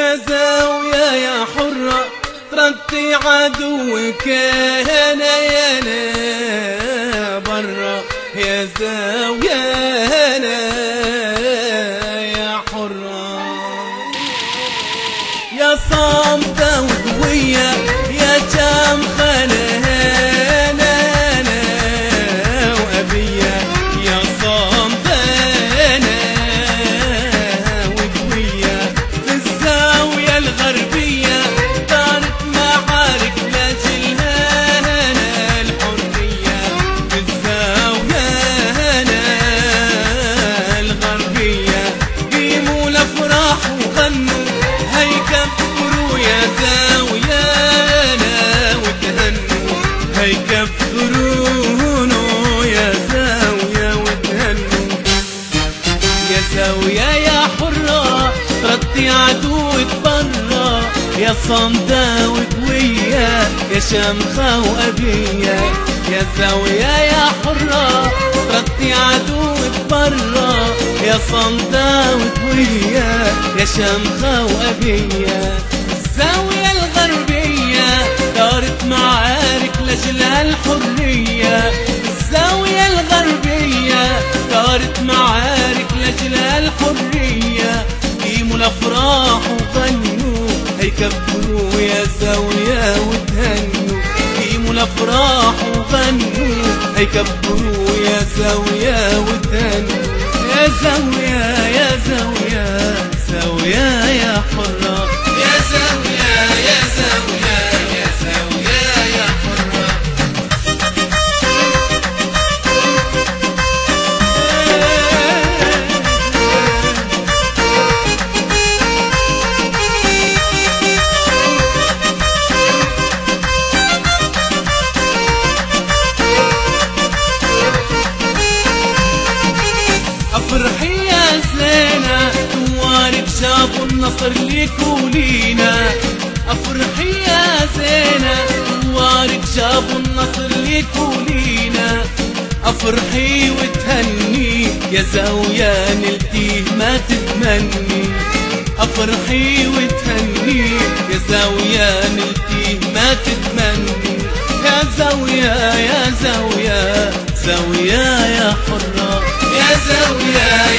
زاوية يا حرة تردي عدوك هنا يانا برا يا زاوية هنا يا حرة يا صامتة وقوية يا جامخة هنا وأبية يا صامتة هنا وقوية في الزاوية الغربية دارت معارك لاجلها هنا الحرية في الزاوية هنا الغربية قيموا الأفراح وغنوا هي كفروا يا زاويانا وتهنوا هي كفرونا يا زاوية وتهنوا يا زاوية يا حرة ردي عدوك برا يا صامدة وقوية يا شامخة وأبية يا زاوية يا حرة ردي عدوك برا يا صامدة وقوية يا شامخة وأبية الزاوية الغربية دارت معارك لأجلها الحرية الزاوية الغربية دارت معارك لأجلها الحرية قيموا الأفراح وغنوا هي كبروا يا زاوية وتهنوا قيموا الأفراح وغنوا هي كبروا يا زاوية وتهنوا يا زاوية يا زاوية زاوية يا حرة يا زاوية يا زاوية يا زاوية يا حرة افرحي يا زينة دوارك شافوا النصر ليك ولينا افرحي يا زينة دوارك شافوا النصر ليك ولينا افرحي وتهني يا زاوية نلتيه ما تتمني افرحي وتهني يا زاوية نلتيه ما تتمني يا زاوية يا زاوية زاوية يا حرة يا زاوية